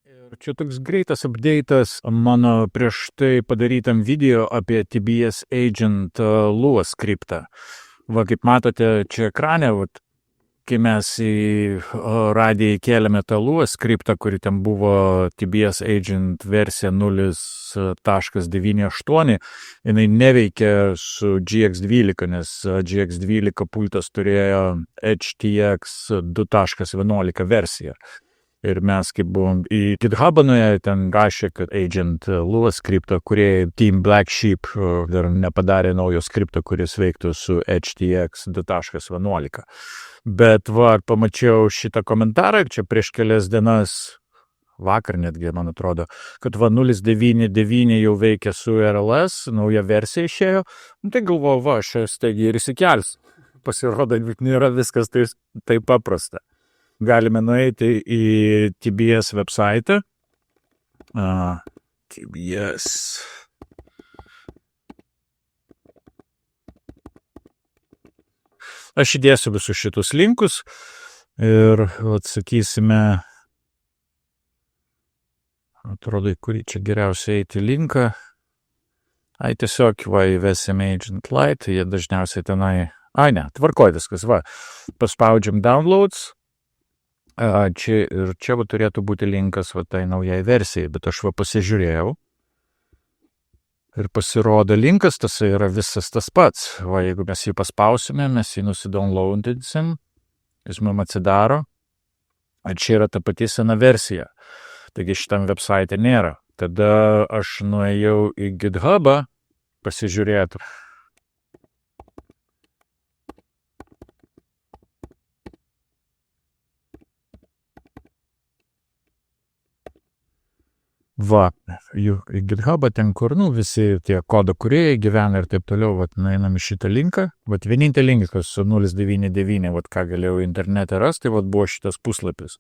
Ir čia toks greitas update'as mano prieš tai padarytam video apie TBS Agent Lua skriptą. Va, kaip matote, čia ekrane, kai mes į radiją įkėlėme tą Lua skriptą, kuri ten buvo TBS Agent versija 0.98, jinai neveikia su GX12, nes GX12 pultas turėjo HTX 2.11 versiją. Ir mes, kaip buvom į GitHubą nuėję, ten rašė, kad Agent Lua skriptą, kurie Team Black Sheep dar nepadarė naujo skriptą, kuris veiktų su HTX 2.11. Bet pamačiau šitą komentarą, čia prieš kelias dienas, vakar netgi, man atrodo, kad 0.99 jau veikia su RLS, nauja versija išėjo. Tai galvoju, šią staigiai ir įsikels. Pasirodo, nėra viskas taip paprasta. Galime nueiti į TBS website. TBS. Aš įdėsiu visus šitus linkus ir atsakysime, atrodo, į kurį čia geriausiai eiti linką. Tiesiog įvesime Agent Light, jie dažniausiai tenai, tvarkoj viskas, paspaudžiam Downloads. Čia turėtų būti linkas tai naujai versijai, bet aš pasižiūrėjau ir pasirodo linkas, tas yra visas tas pats. Jeigu mes jį paspausime, mes jį nusidownloadinsim, jis mums atsidaro, čia yra ta pati sena versija, taigi šitam website nėra. Tada aš nuėjau į GitHubą pasižiūrėti. Į GitHubą ten, kur, visi tie kodo kūrėjai gyvena ir taip toliau, nueinam į šitą linką. Vienintelį linkas su 0.99, ką galėjau internete rasti, buvo šitas puslapis.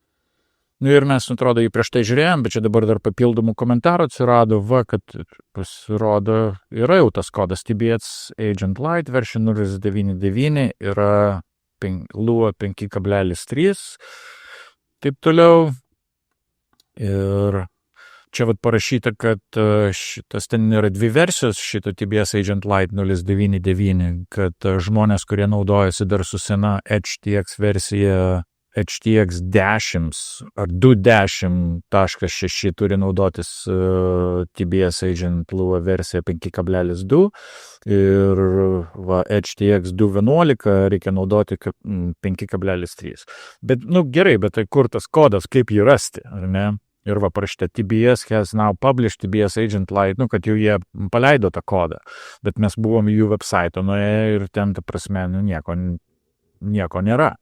Ir mes, atrodo, jį prieš tai žiūrėjom, bet čia dabar dar papildomų komentarų atsirado, kad pasirodo, yra jau tas kodas TBS Agent Light version 0.99, yra Lua 5.3, taip toliau. Ir čia parašyta, kad šitas ten yra dvi versijos, šito TBS Agent Light 0.99, kad žmonės, kurie naudojasi dar su sena HTX versija HTX 10 ar 2.10.6 turi naudotis TBS Agent Lua versija 5.2 ir HTX 2.11 reikia naudoti 5.3. Bet, gerai, bet tai kur tas kodas, kaip jį rasti, ar ne? Ir parašyta TBS has now published TBS Agent Light, kad jau jie paleido tą kodą, bet mes buvom į jų website nuėję ir ten, ta prasme, nieko nėra.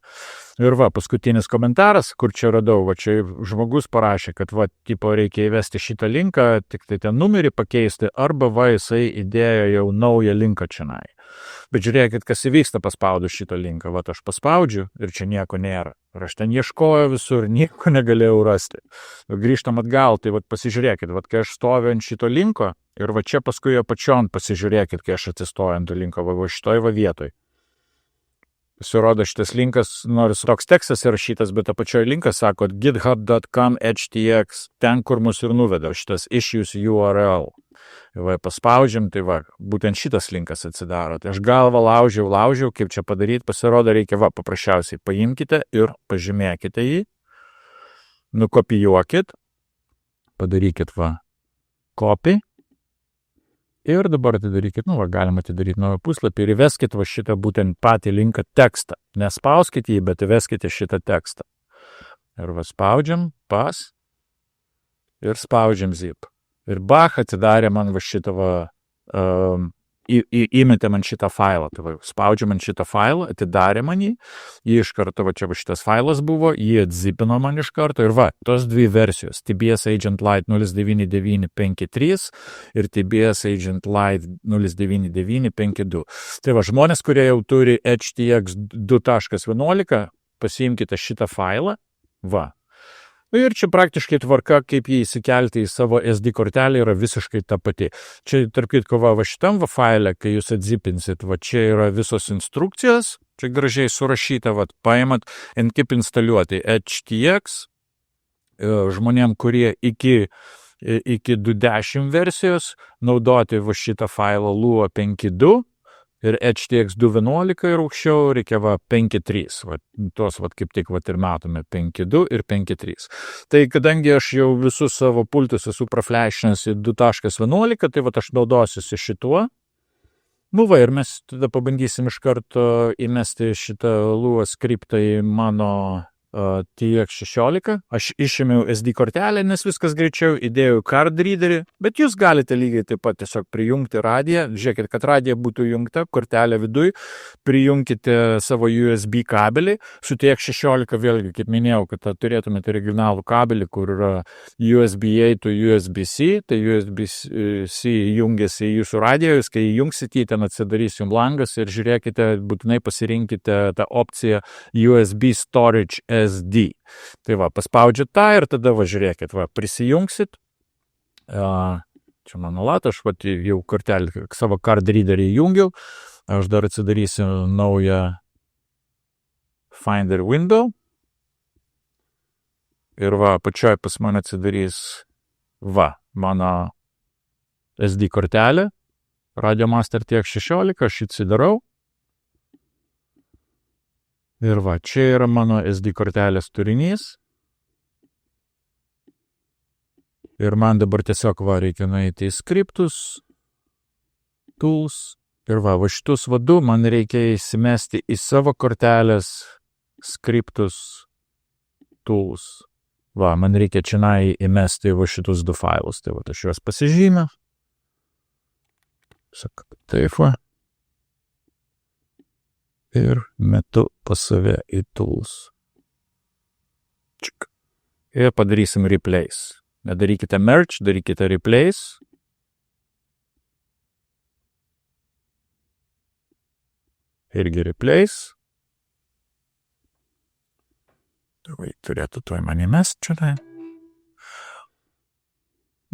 Ir paskutinis komentaras, kur čia radau, čia žmogus parašė, kad reikia įvesti šitą linką, tik tai ten numerį pakeisti, arba jisai įdėjo jau naują linką čionai. Bet žiūrėkit, kas įvyksta paspaudus šitą linką. Aš paspaudžiu ir čia nieko nėra. Ir aš ten ieškoju visur, nieko negalėjau rasti. Grįžtam atgal, tai pasižiūrėkit, kai aš stoviu ant šito linko ir čia paskui apačion pasižiūrėkit, kai aš atsistoju ant to linko, šitoj vietoj. Pasirodo, šitas linkas, nors toks tekstas įrašytas, bet apačioje linkas sako github.com htx, ten, kur mus ir nuveda šitas issues URL. Paspaudžiam, tai būtent šitas linkas atsidaro. Tai aš galvą laužiau, kaip čia padaryti, pasirodo, reikia paprasčiausiai paimkite ir pažymėkite jį, nukopijuokit, padarykit copy. Ir dabar atidarykit, galima atidaryti naują puslapį ir įveskit šitą būtent patį linką tekstą. Nespauskit jį, bet įveskite šitą tekstą. Ir spaudžiam pas ir spaudžiam zip. Ir atidarė man šitą, įmetė man šitą failą. Tai spaudžiam man šitą failą, atidarė man jį iš karto, čia šitas failas buvo, jį atzipino man iš karto ir tos dvi versijos, TBS Agent Light 0.99.5.3 ir TBS Agent Light 0.99.5.2. Tai žmonės, kurie jau turi HTX 2.11, pasiimkite šitą failą, Ir čia praktiškai tvarka, kaip jį įsikelti į savo SD kortelę, yra visiškai ta pati. Čia, tarp kitko, šitam faile, kai jūs atzipinsit, čia yra visos instrukcijos, čia gražiai surašyta, paimat, kaip instaliuoti HTX žmonėm, kurie iki 2.10 versijos naudoti va šitą failą Lua 5.2 ir HTX 2.11 ir aukščiau reikia 5.3. Tos kaip tik ir matome 5.2 ir 5.3. Tai kadangi aš jau visus savo pultus esu praflešinęs į 2.11, tai aš naudosiuosi šituo. Ir mes tada pabandysim iš karto įmesti šitą Lua skriptą į mano TX16. Aš išėmiau SD kortelę, nes viskas greičiau, įdėjau card readerį, bet jūs galite lygiai taip pat tiesiog prijungti radiją. Žiūrėkit, kad radija būtų jungta, kortelė viduj, prijunkite savo USB kabelį. Su TX16 vėlgi, kaip minėjau, kad turėtumėte originalų kabelį, kur yra USB-A to USB-C, tai USB-C jungiasi į jūsų radiją, jūs kai jungsite, ten atsidarys jums langas ir žiūrėkite, būtinai pasirinkite tą opciją USB Storage SD. Tai paspaudžiat tą ir tada žiūrėkit, prisijungsit. Čia mano lat, aš jau kortelį savo card readerį jungiau. Aš dar atsidarysiu naują Finder window. Ir pačioj pas mane atsidarys mano SD kortelė. Radiomaster TX16, aš atsidarau. Ir čia yra mano SD kortelės turinys. Ir man dabar tiesiog reikia nueiti į skriptus, tools. Ir šitus du man reikia įsimesti į savo kortelės skriptus, tools. Man reikia čia įmesti šitus du failus. Tai aš juos pasižymiu. Taip ir metu pas save į tools. Ir padarysim replace. Nedarykite merge, darykite replace. Irgi replace. Turėtų tuoj man įmest čia.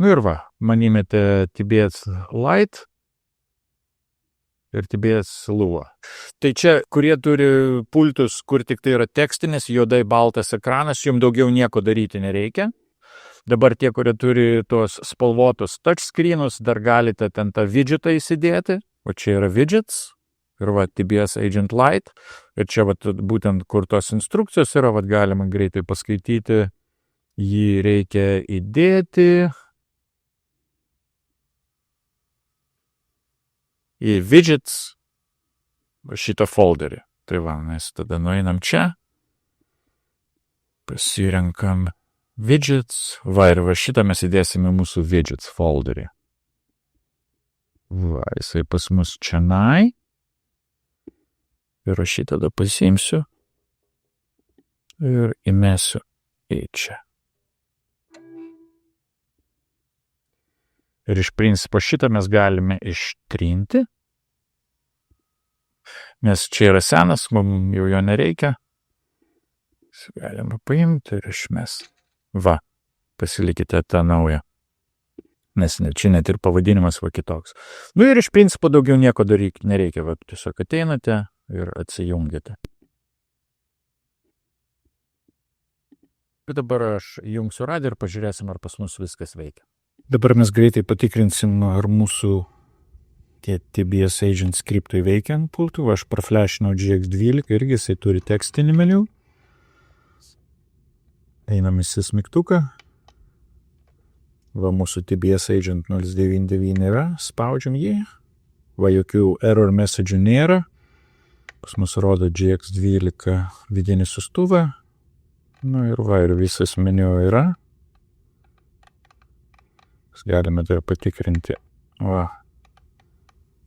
Ir man įmetė TBS Lite. Ir TBS Lua. Tai čia, kurie turi pultus, kur tik tai yra tekstinis, juodai baltas ekranas, jums daugiau nieko daryti nereikia. Dabar tie, kurie turi tuos spalvotus touchscreenus, dar galite ten tą widgetą įsidėti. O čia yra widgets. Ir TBS Agent Lite. Ir čia būtent, kur tos instrukcijos yra, galima greitai paskaityti. Jį reikia įdėti į widgets šitą folderį. Tai mes tada nueinam čia, pasirenkam widgets, ir šitą mes įdėsime mūsų widgets folderį. Jisai pas mus čianai. Ir aš tada pasiimsiu ir įmesiu į čia. Ir iš principo šitą mes galime ištrinti, nes čia yra senas, mums jau jo nereikia. Galime paimti ir išmesti. Pasilikite tą naują. Nes čia net ir pavadinimas kitoks. Ir iš principo daugiau nieko daryti nereikia. Tiesiog ateinate ir atsijungiate. Ir dabar aš jungsiu radiją ir pažiūrėsim, ar pas mus viskas veikia. Dabar mes greitai patikrinsim, ar mūsų tie TBS Agent skriptai veikia ant pultų. Aš praflešinau GX12, irgi jisai turi tekstinį meniu. Einam į mygtuką. Mūsų TBS Agent 099 yra. Spaudžiam jį. Jokių error message'ų nėra. Pas mus rodo GX12 vidinį sustuvą. Ir visas meniu yra. Galime dar patikrinti.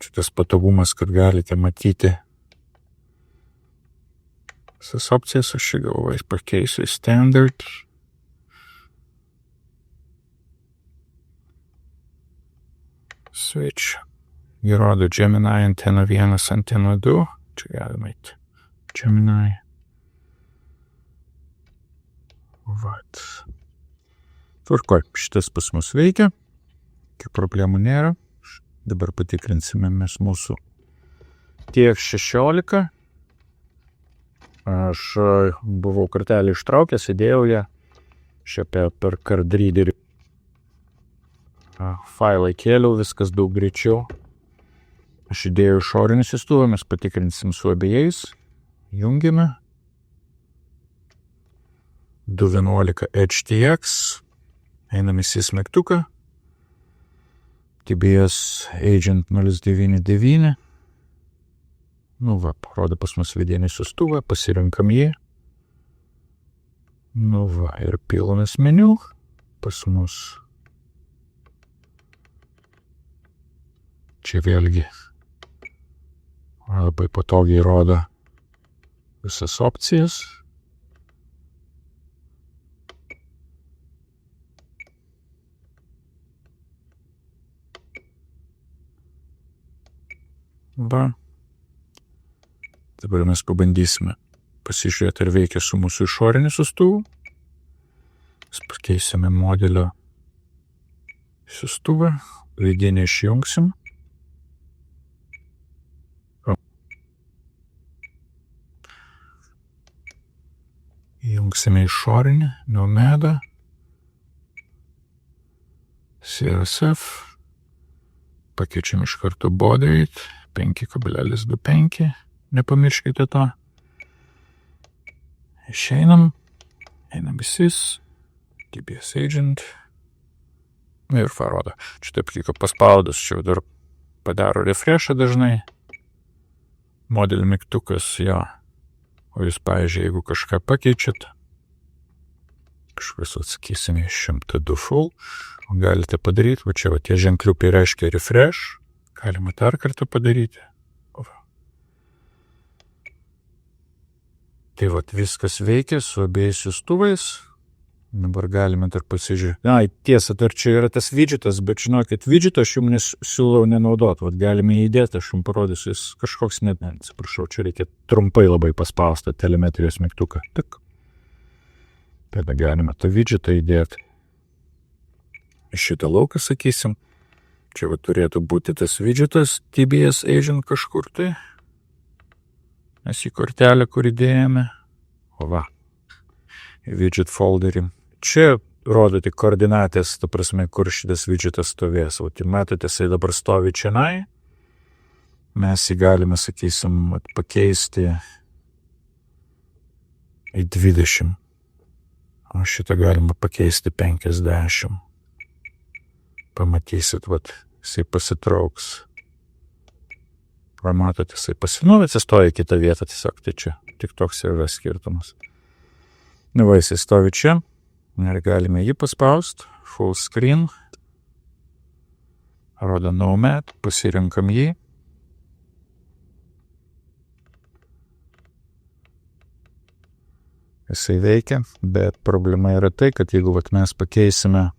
Šitas patogumas, kad galite matyti visas opcijas. Aš galvoju, pakeisiu į standard. Switch. Jį rodo Gemini antena 1, antena 2. Čia galima įti. Gemini. Tvarkoj, šitas pas mus veikia. Jokių problemų nėra. Dabar patikrinsime mes mūsų TX16. Aš buvau kortelį ištraukęs, įdėjau ją. Čia per card readerį failą kėliau, viskas daug greičiau. Aš įdėjau išorinį siųstuvą, mes patikrinsim su abiejais. Jungiame. 211 HTX. Einam į SIS mygtuką. TBS Agent 099. Nu va, parodo pas mus vidinį siųstuvą, pasirinkam jį. Nu va, ir pilnas meniu pas mus. Čia vėlgi labai patogiai rodo visas opcijas. Va. Dabar mes pabandysime pasižiūrėti, ar veikia su mūsų išoriniu siųstuvu. Mes pakeisime modelio siųstuvą, vidinį išjungsim. Įjungsime išorinį, Nomadą, CSF, pakeičiam iš karto baud rate, 5,25, nepamirškite to. Išeinam, einam į SIS, TBS Agent, ir parodo. Čia taip, kaip paspaudus, čia dar padaro refreshą dažnai. Modelio mygtukas, jo. O jūs, pavyzdžiui, jeigu kažką pakeičiat, kažkas atsakysime 102 full, galite padaryti, va čia va tie ženkliukai reiškia refresh, galima dar kartą padaryti. Tai va, viskas veikia su abiejais siųstuvais. Dabar galime dar pasižiūrėti. Na, tiesa, dar čia yra tas widgetas, bet žinokit, widgetą aš jums siūlau nenaudoti. Vat galime įdėti, aš jums parodysiu, jis kažkoks net, atsiprašau, čia reikia trumpai labai paspausti telemetrijos mygtuką. Tik. Tada galime tą widgetą įdėti. Šitą lauką, sakysim. Čia va turėtų būti tas widgetas TBS Agent kažkur tai. Mes į kortelę, kur įdėjome. O va. Widget folderį. Čia rodo tik koordinatės, ta prasme, kur šitas widgetas stovės. O tai matote, jisai dabar stovi čianai. Mes jį galime, sakysim, pakeisti į 20. O šitą galima pakeisti 50. Pamatysit, vat, jisai pasitrauks. Pamatote, jisai atsistoja į kitą vietą, tiesiog tai čia. Tik toks yra skirtumas. Nu va, jisai stovi čia. Ir galime jį paspaust. Full screen. Rodo Nomad. Pasirinkam jį. Jisai veikia, bet problema yra tai, kad jeigu vat, mes pakeisime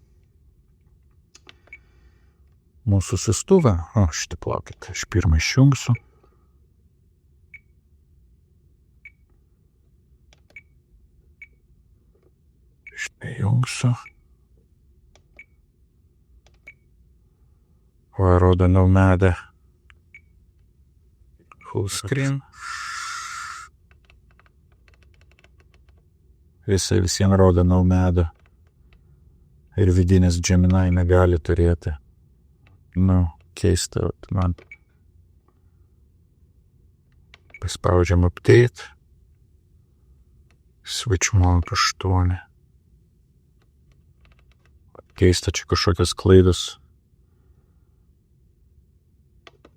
mūsų siųstuvą, šitą plaukit, aš pirmą išjungsiu. Štai jungsiu. O rodo Nomadą. Full screen. Visiems rodo Nomadą. Ir vidinės Gemini negali turėti. Nu, keista, man. Paspaudžiam update. Switch mode 8. Keista, čia kažkokios klaidos.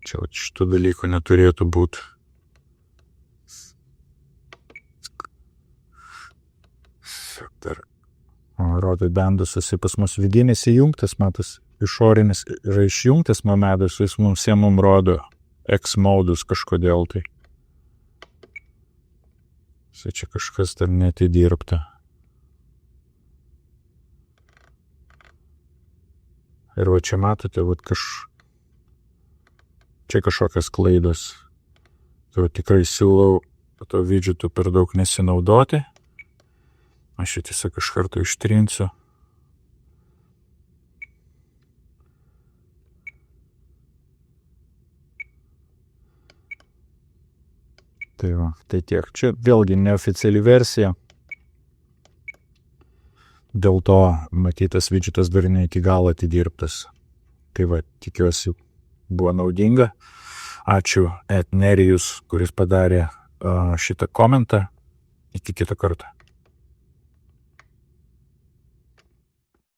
Čia šitų dalykų neturėtų būti. Dar rodo bendus, jisai pas mus vidinis įjungtas, matas, išorinis yra išjungtas Nomadas, jis mums rodo X modus kažkodėl tai. Čia kažkas dar neatidirbta. Ir va čia matote, čia kažkokios klaidos. Tai tikrai siūlau to widgetu per daug nesinaudoti. Aš jį tiesiog iš karto ištrinsiu. Tai va, tai tiek. Čia vėlgi neoficiali versija. dėl to matytas widgetas dar ne iki galo atidirbtas. Tai va, tikiuosi buvo naudinga. Ačiū @Nerijus, kuris padarė šitą komentą. Iki kito karto.